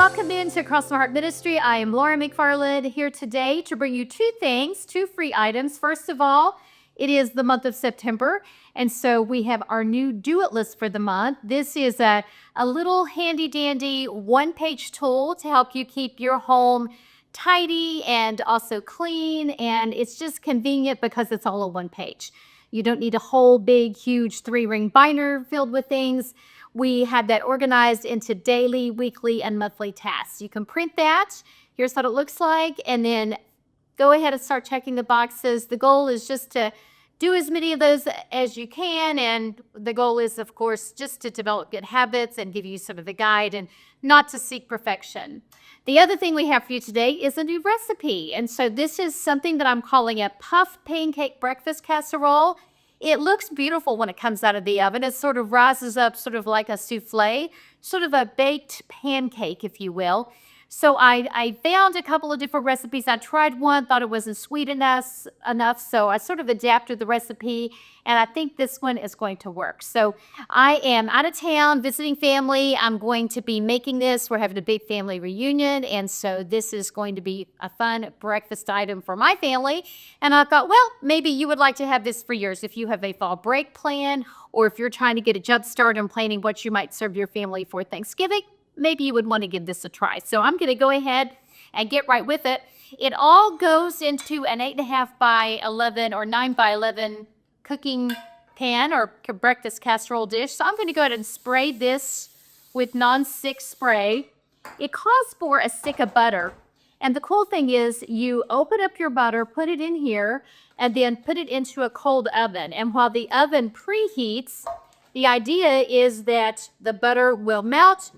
welcome into Across My Heart Ministry. I am Laura McFarland here today to bring you two free items. First of all, it is the month of September, and so we have our new Do It list for the month. This is a little handy-dandy one-page tool to help you keep your home tidy and also clean, and it's just convenient because it's all on one page. You don't need a whole big, huge 3-ring binder filled with things. We have that organized into daily, weekly, and monthly tasks. You can print that. Here's what it looks like, and then go ahead and start checking the boxes. The goal is just to do as many of those as you can, and the goal is, of course, just to develop good habits and give you some of the guide and not to seek perfection. The other thing we have for you today is a new recipe, and so this is something that I'm calling a puff pancake breakfast casserole. It looks beautiful when it comes out of the oven. It sort of rises up sort of like a souffle, sort of a baked pancake, if you will. So I found a couple of different recipes. I tried one, thought it wasn't sweet enough, so I sort of adapted the recipe, and I think this one is going to work. So I am out of town visiting family. I'm going to be making this. We're having a big family reunion, and so this is going to be a fun breakfast item for my family. And I thought, well, maybe you would like to have this for yours if you have a fall break plan, or if you're trying to get a jump start on planning what you might serve your family for Thanksgiving. Maybe you would want to give this a try. So I'm going to go ahead and get right with it. It all goes into an 8.5 by 11 or 9 by 11 cooking pan or breakfast casserole dish. So I'm going to go ahead and spray this with non-stick spray. It calls for a stick of butter. And the cool thing is you open up your butter, put it in here, and then put it into a cold oven. And while the oven preheats, the idea is that the butter will melt,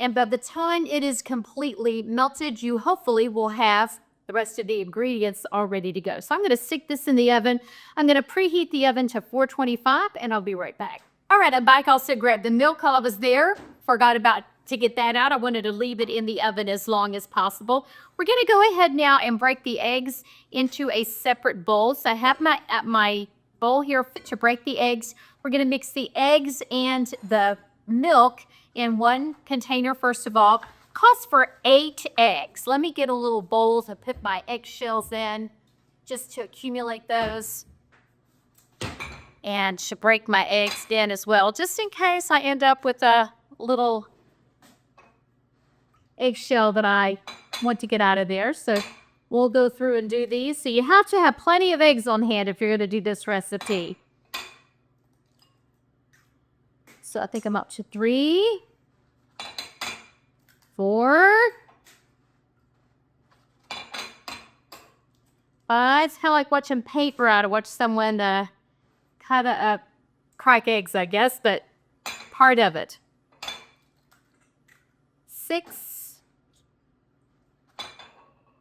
and by the time it is completely melted, you hopefully will have the rest of the ingredients all ready to go. So I'm going to stick this in the oven. I'm going to preheat the oven to 425, and I'll be right back. All right, I'm back. Also grabbed the milk while I was there. Forgot about to get that out. I wanted to leave it in the oven as long as possible. We're going to go ahead now and break the eggs into a separate bowl. So I have my bowl here to break the eggs. We're going to mix the eggs and the milk in one container. First of all, costs for 8 eggs. Let me get a little bowl to put my eggshells in just to accumulate those, and to break my eggs in as well, just in case I end up with a little eggshell that I want to get out of there. So we'll go through and do these. So you have to have plenty of eggs on hand if you're going to do this recipe. So I think I'm up to 3, 4, 5. It's kind of like watching paint dry to watch someone kind of crack eggs, I guess, but part of it. 6,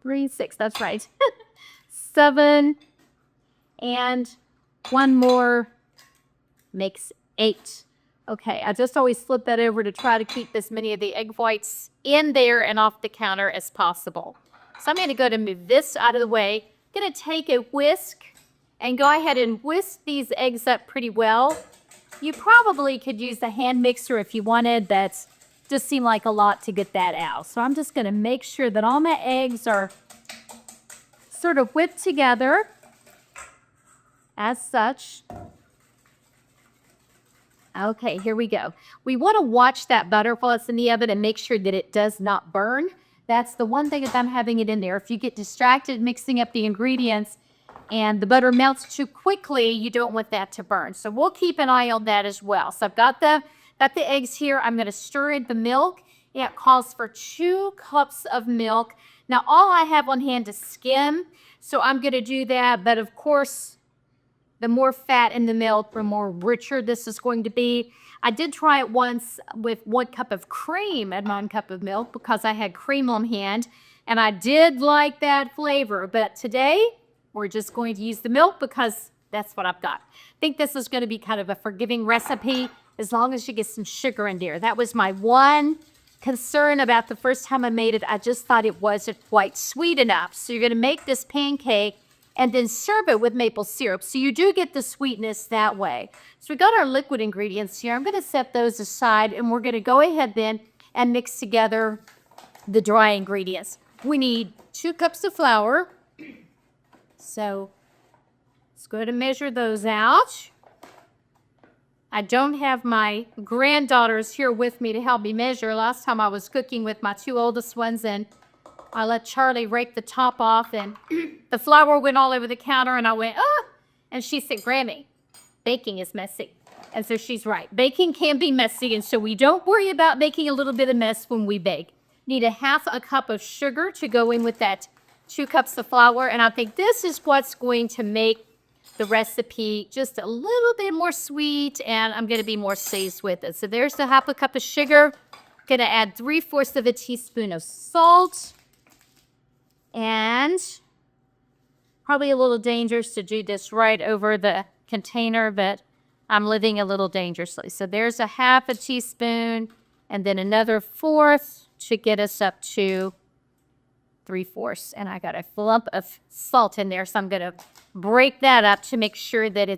3, 6. That's right. 7, and one more makes 8. Okay, I just always flip that over to try to keep as many of the egg whites in there and off the counter as possible. So I'm going to go to move this out of the way. I'm going to take a whisk and go ahead and whisk these eggs up pretty well. You probably could use a hand mixer if you wanted. That just seemed like a lot to get that out. So I'm just going to make sure that all my eggs are sort of whipped together as such. Okay, here we go. We want to watch that butter while it's in the oven and make sure that it does not burn. That's the one thing that I'm having it in there. If you get distracted mixing up the ingredients and the butter melts too quickly, you don't want that to burn. So we'll keep an eye on that as well. So I've got the eggs here. I'm going to stir in the milk. It calls for 2 cups of milk. Now, all I have on hand is skim, so I'm going to do that. But of course, the more fat in the milk, the more richer this is going to be. I did try it once with 1 cup of cream and 1 cup of milk because I had cream on hand, and I did like that flavor. But today, we're just going to use the milk because that's what I've got. I think this is going to be kind of a forgiving recipe as long as you get some sugar in there. That was my one concern about the first time I made it. I just thought it wasn't quite sweet enough. So you're going to make this pancake and then serve it with maple syrup. So you do get the sweetness that way. So we got our liquid ingredients here. I'm going to set those aside, and we're going to go ahead then and mix together the dry ingredients. We need 2 cups of flour. So let's go ahead and measure those out. I don't have my granddaughters here with me to help me measure. Last time I was cooking with my 2 oldest ones, and I let Charlie rake the top off, and the flour went all over the counter, and I went, ah! And she said, Grammy, baking is messy. And so she's right. Baking can be messy, and so we don't worry about making a little bit of mess when we bake. Need a 1/2 cup of sugar to go in with that 2 cups of flour, and I think this is what's going to make the recipe just a little bit more sweet, and I'm going to be more seasoned with it. So there's the 1/2 cup of sugar. Going to add 3/4 of a teaspoon of salt, and probably a little dangerous to do this right over the container, but I'm living a little dangerously. So there's a 1/2 teaspoon, and then another 1/4 to get us up to 3/4. And I got a lump of salt in there, so I'm going to break that up to make sure that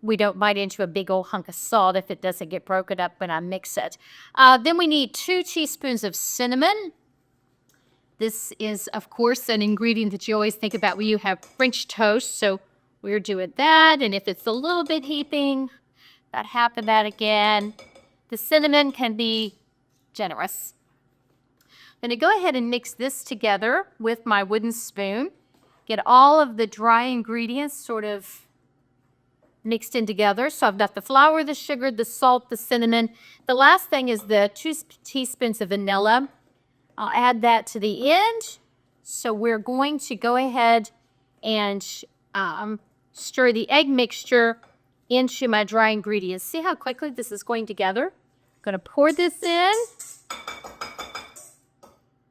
we don't bite into a big old hunk of salt if it doesn't get broken up when I mix it. Then we need 2 teaspoons of cinnamon. This is, of course, an ingredient that you always think about when you have French toast. So we're doing that. And if it's a little bit heaping, about 1/2 of that again. The cinnamon can be generous. I'm going to go ahead and mix this together with my wooden spoon. Get all of the dry ingredients sort of mixed in together. So I've got the flour, the sugar, the salt, the cinnamon. The last thing is the 2 teaspoons of vanilla. I'll add that to the end. So we're going to go ahead and stir the egg mixture into my dry ingredients. See how quickly this is going together? I'm going to pour this in.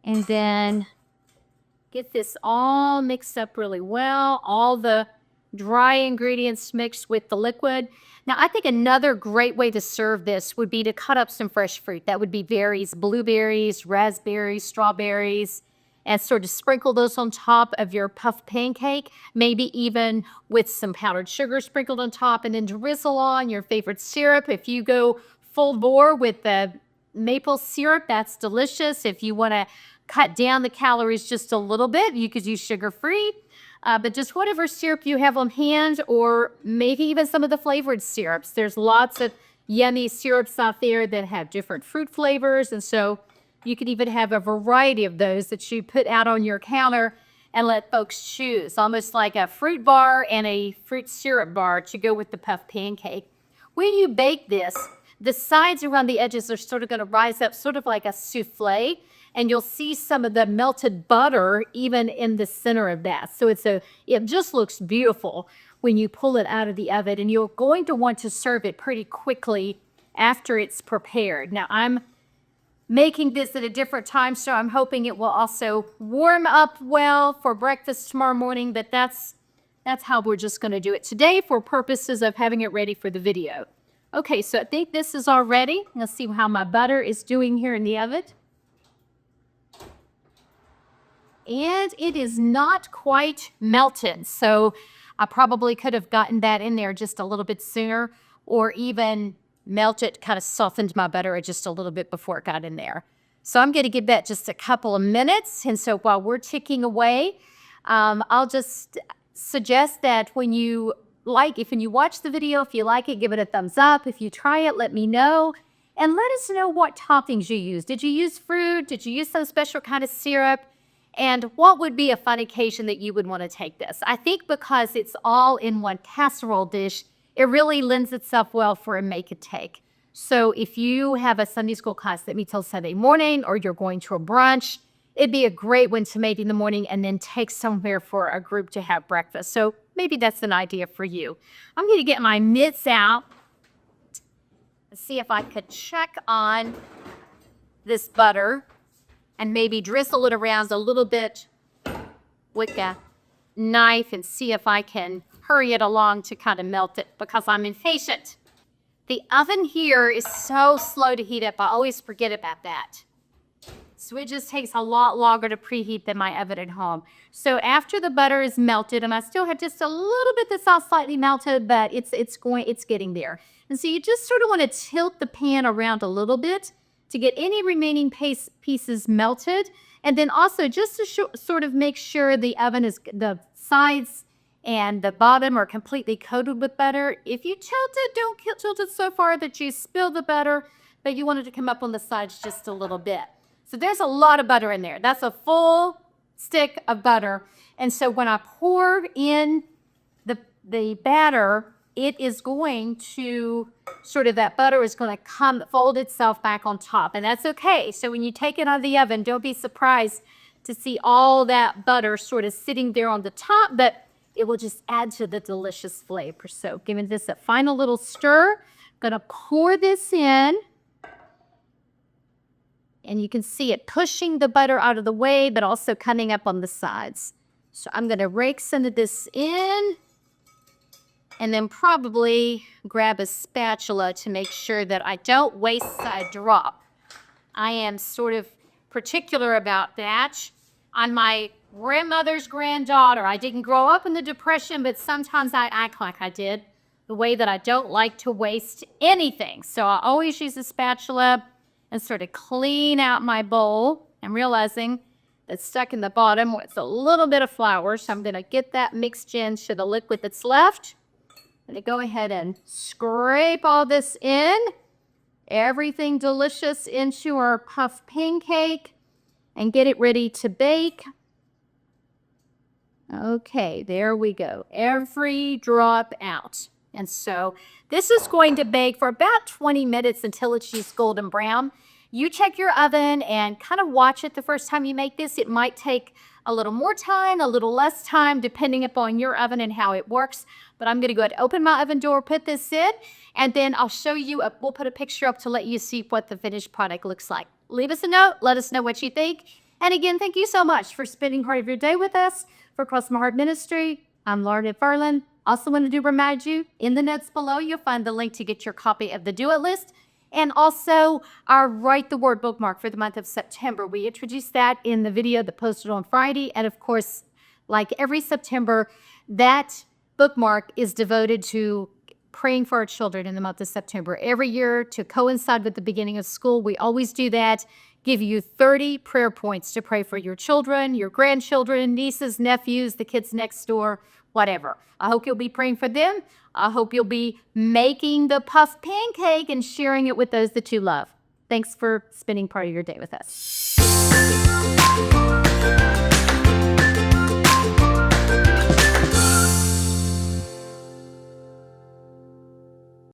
And then get this all mixed up really well. All the dry ingredients mixed with the liquid. Now, I think another great way to serve this would be to cut up some fresh fruit. That would be berries, blueberries, raspberries, strawberries, and sort of sprinkle those on top of your puff pancake, maybe even with some powdered sugar sprinkled on top, and then drizzle on your favorite syrup. If you go full bore with the maple syrup, that's delicious. If you want to cut down the calories just a little bit, you could use sugar-free. But just whatever syrup you have on hand, or maybe even some of the flavored syrups. There's lots of yummy syrups out there that have different fruit flavors, and so you could even have a variety of those that you put out on your counter and let folks choose, almost like a fruit bar and a fruit syrup bar to go with the puff pancake. When you bake this, the sides around the edges are sort of going to rise up sort of like a souffle, and you'll see some of the melted butter even in the center of that. So it just looks beautiful when you pull it out of the oven, and you're going to want to serve it pretty quickly after it's prepared. Now, I'm making this at a different time, so I'm hoping it will also warm up well for breakfast tomorrow morning, but that's how we're just going to do it today for purposes of having it ready for the video. Okay, so I think this is all ready. Let's see how my butter is doing here in the oven. And it is not quite melted, so I probably could have gotten that in there just a little bit sooner, or even melted, kind of softened my butter just a little bit before it got in there. So I'm going to give that just a couple of minutes, and so while we're ticking away, I'll just suggest that when you watch the video, if you like it, give it a thumbs up. If you try it, let me know. And let us know what toppings you used. Did you use fruit? Did you use some special kind of syrup? And what would be a fun occasion that you would want to take this? I think because it's all in one casserole dish, it really lends itself well for a make and take. So if you have a Sunday school class that meets on Sunday morning, or you're going to a brunch, it'd be a great one to make in the morning and then take somewhere for a group to have breakfast. So maybe that's an idea for you. I'm going to get my mitts out and see if I could check on this butter and maybe drizzle it around a little bit with a knife and see if I can hurry it along to kind of melt it, because I'm impatient. The oven here is so slow to heat up. I always forget about that. So it just takes a lot longer to preheat than my oven at home. So after the butter is melted, and I still have just a little bit that's all slightly melted, but it's getting there. And so you just sort of want to tilt the pan around a little bit to get any remaining pieces melted. And then also just to sort of make sure the oven is, the sides and the bottom are completely coated with butter. If you tilt it, don't tilt it so far that you spill the butter, but you want it to come up on the sides just a little bit. So there's a lot of butter in there. That's a full stick of butter. And so when I pour in the batter, it is going to sort of, that butter is going to fold itself back on top, and that's okay. So when you take it out of the oven, don't be surprised to see all that butter sort of sitting there on the top, but it will just add to the delicious flavor. So giving this a final little stir, I'm going to pour this in, and you can see it pushing the butter out of the way, but also coming up on the sides. So I'm going to rake some of this in, and then probably grab a spatula to make sure that I don't waste a drop. I am sort of particular about that. On my grandmother's granddaughter, I didn't grow up in the Depression, but sometimes I act like I did, the way that I don't like to waste anything. So I always use a spatula and sort of clean out my bowl. I'm realizing that's stuck in the bottom with a little bit of flour, so I'm going to get that mixed into the liquid that's left. I'm going to go ahead and scrape all this in, everything delicious into our puff pancake, and get it ready to bake. Okay, there we go. Every drop out. And so this is going to bake for about 20 minutes until it's just golden brown. You check your oven and kind of watch it the first time you make this. It might take a little more time, a little less time, depending upon your oven and how it works. But I'm going to go ahead and open my oven door, put this in, and then I'll show you, we'll put a picture up to let you see what the finished product looks like. Leave us a note. Let us know what you think. And again, thank you so much for spending part of your day with us. For Cross My Heart Ministry, I'm Lauren McFarland. Also wanted to remind you, in the notes below, you'll find the link to get your copy of the Do It list, and also our Write the Word bookmark for the month of September. We introduced that in the video that posted on Friday. And of course, like every September, that bookmark is devoted to praying for our children in the month of September. Every year, to coincide with the beginning of school, we always do that. Give you 30 prayer points to pray for your children, your grandchildren, nieces, nephews, the kids next door, whatever. I hope you'll be praying for them. I hope you'll be making the puff pancake and sharing it with those that you love. Thanks for spending part of your day with us.